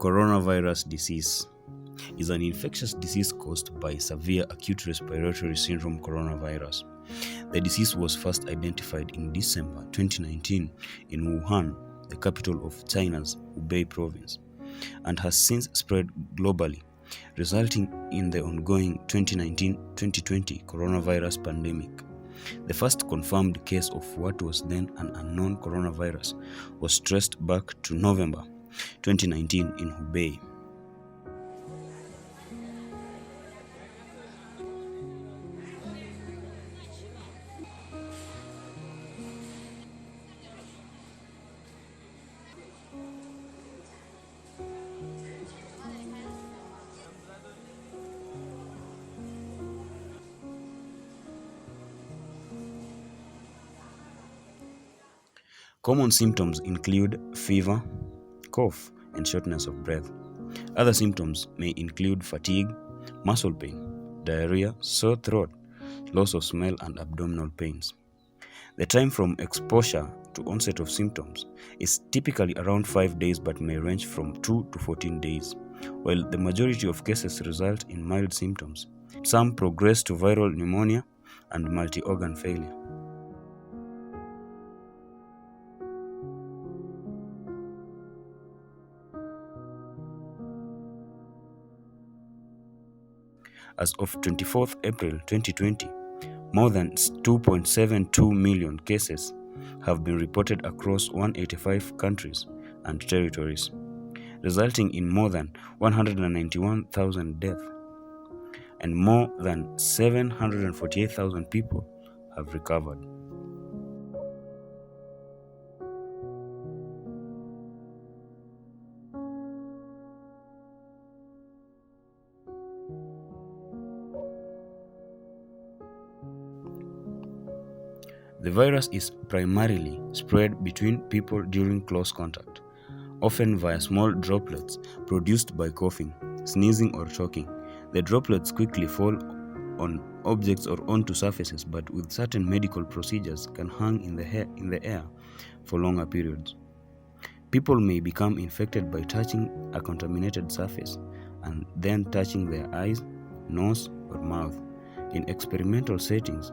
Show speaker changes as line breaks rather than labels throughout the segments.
Coronavirus disease is an infectious disease caused by severe acute respiratory syndrome coronavirus. The disease was first identified in December 2019 in Wuhan, the capital of China's Hubei province, and has since spread globally, resulting in the ongoing 2019-2020 coronavirus pandemic. The first confirmed case of what was then an unknown coronavirus was traced back to November 2019 in Hubei. Common symptoms include fever, cough, and shortness of breath. Other symptoms may include fatigue, muscle pain, diarrhea, sore throat, loss of smell, and abdominal pains. The time from exposure to onset of symptoms is typically around 5 days but may range from 2 to 14 days. While the majority of cases result in mild symptoms, some progress to viral pneumonia and multi-organ failure. As of 24th April 2020, more than 2.72 million cases have been reported across 185 countries and territories, resulting in more than 191,000 deaths, and more than 748,000 people have recovered. The virus is primarily spread between people during close contact, often via small droplets produced by coughing, sneezing, or choking. The droplets quickly fall on objects or onto surfaces, but with certain medical procedures can hang in the air for longer periods. People may become infected by touching a contaminated surface and then touching their eyes, nose, or mouth. In experimental settings,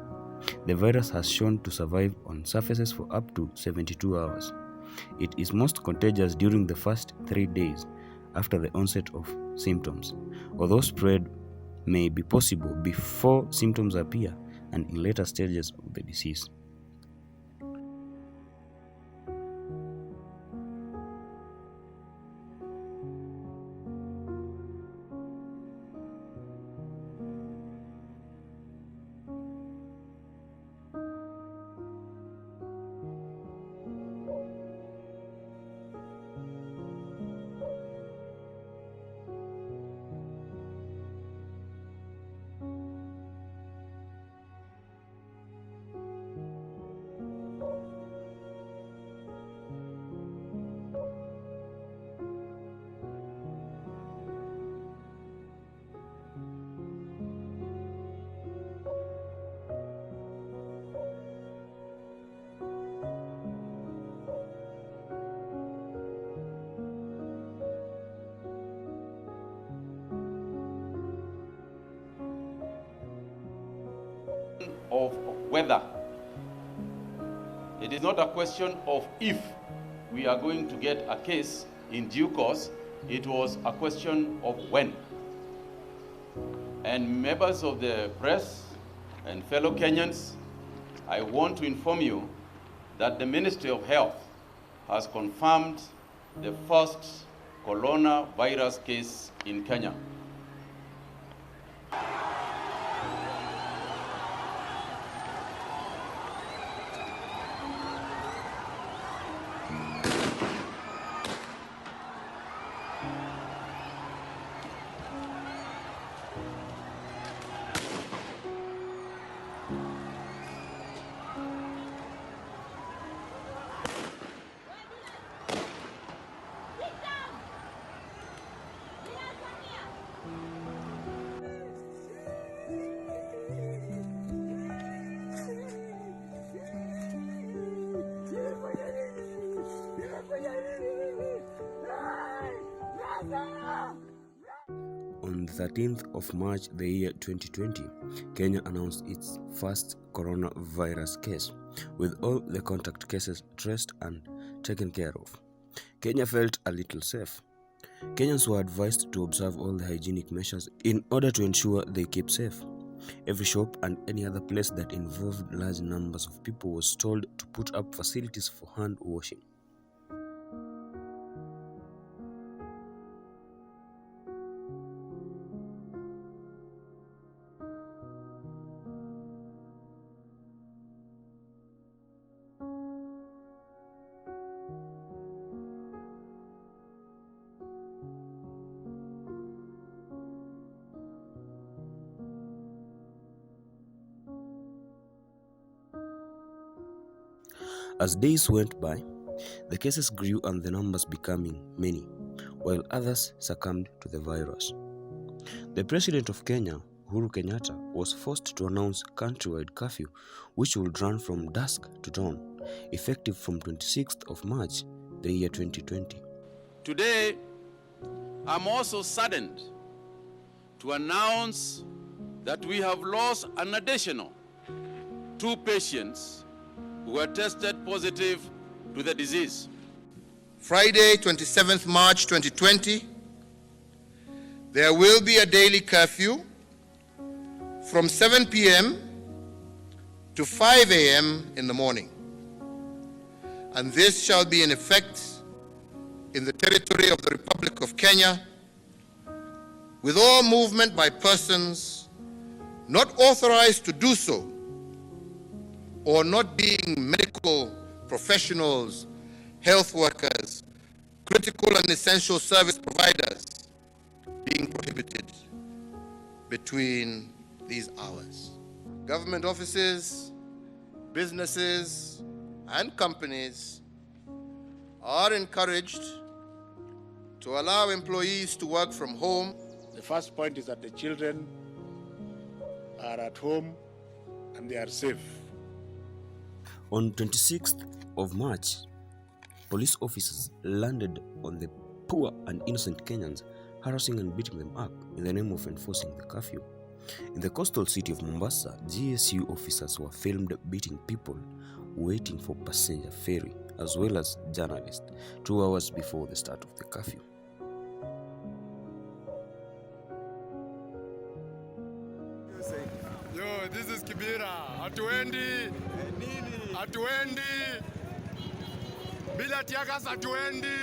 the virus has shown to survive on surfaces for up to 72 hours. It is most contagious during the first 3 days after the onset of symptoms, although spread may be possible before symptoms appear and in later stages of the disease.
Of whether. It is not a question of if we are going to get a case in due course. It was a question of when. And members of the press and fellow Kenyans, I want to inform you that the Ministry of Health has confirmed the first coronavirus case in Kenya.
On the 13th of March, the year 2020, Kenya announced its first coronavirus case, with all the contact cases traced and taken care of. Kenya felt a little safe. Kenyans were advised to observe all the hygienic measures in order to ensure they keep safe. Every shop and any other place that involved large numbers of people was told to put up facilities for hand washing. As days went by, the cases grew and the numbers becoming many, while others succumbed to the virus. The President of Kenya, Uhuru Kenyatta, was forced to announce countrywide curfew, which would run from dusk to dawn, effective from 26th of March, the year 2020.
Today, I'm also saddened to announce that we have lost an additional 2 patients who were tested positive to the disease.
Friday, 27th March 2020, there will be a daily curfew from 7 p.m. to 5 a.m. in the morning. And this shall be in effect in the territory of the Republic of Kenya, with all movement by persons not authorized to do so, or not being medical professionals, health workers, critical and essential service providers, being prohibited between these hours. Government offices, businesses, and companies are encouraged to allow employees to work from home.
The first point is that the children are at home and they are safe.
On 26th of March, police officers landed on the poor and innocent Kenyans, harassing and beating them up in the name of enforcing the curfew. In the coastal city of Mombasa, GSU officers were filmed beating people waiting for passenger ferry, as well as journalists, 2 hours before the start of the curfew.
Yo, this is Kibira. Hatuendi. Hatuendi. Bila tiagas hatuendi.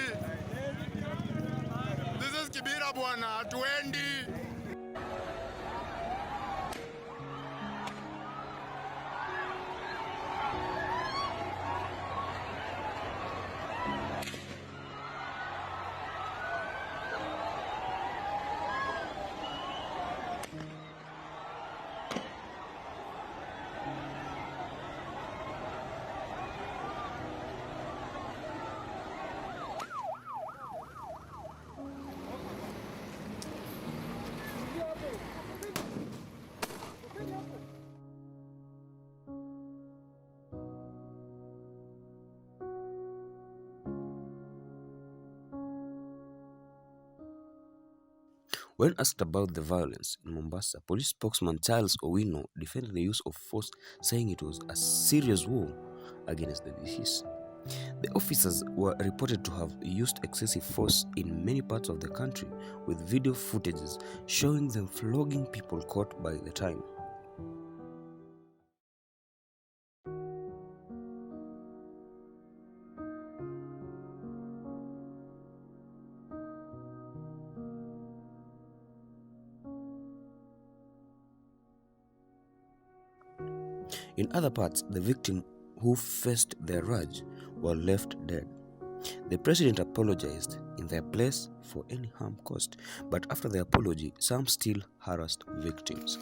This is Kibira bwana. Hatuendi.
When asked about the violence in Mombasa, police spokesman Charles Owino defended the use of force, saying it was a serious war against the disease. The officers were reported to have used excessive force in many parts of the country, with video footages showing them flogging people caught by the time. In other parts, the victim who faced their rage were left dead. The president apologized in their place for any harm caused, but after the apology, some still harassed victims.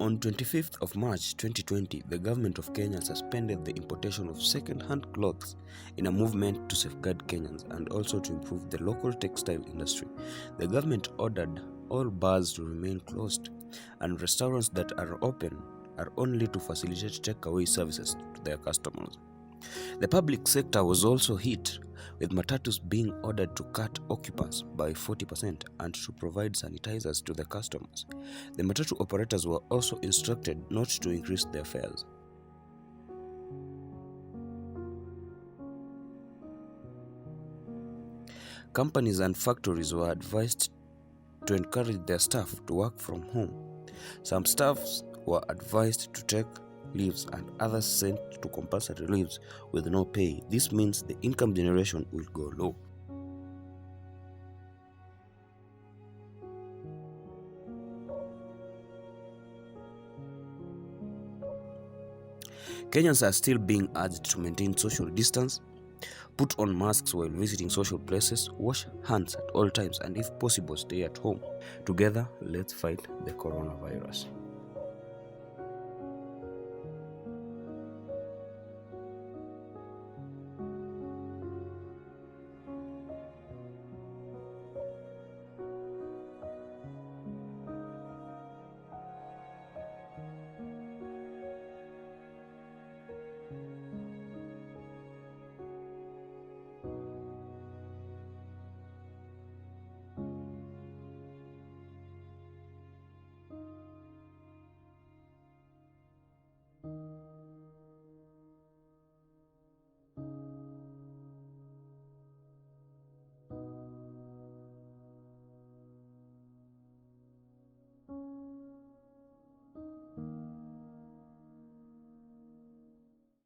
On 25th of March 2020, the government of Kenya suspended the importation of second-hand clothes in a movement to safeguard Kenyans and also to improve the local textile industry. The government ordered all bars to remain closed, and restaurants that are open are only to facilitate takeaway services to their customers. The public sector was also hit, with matatus being ordered to cut occupants by 40% and to provide sanitizers to the customers. The matatu operators were also instructed not to increase their fares. Companies and factories were advised to encourage their staff to work from home. Some staffs were advised to take leaves and others sent to compulsory leaves with no pay. This means the income generation will go low. Kenyans are still being urged to maintain social distance, put on masks while visiting social places, wash hands at all times, and if possible, stay at home. Together, let's fight the coronavirus.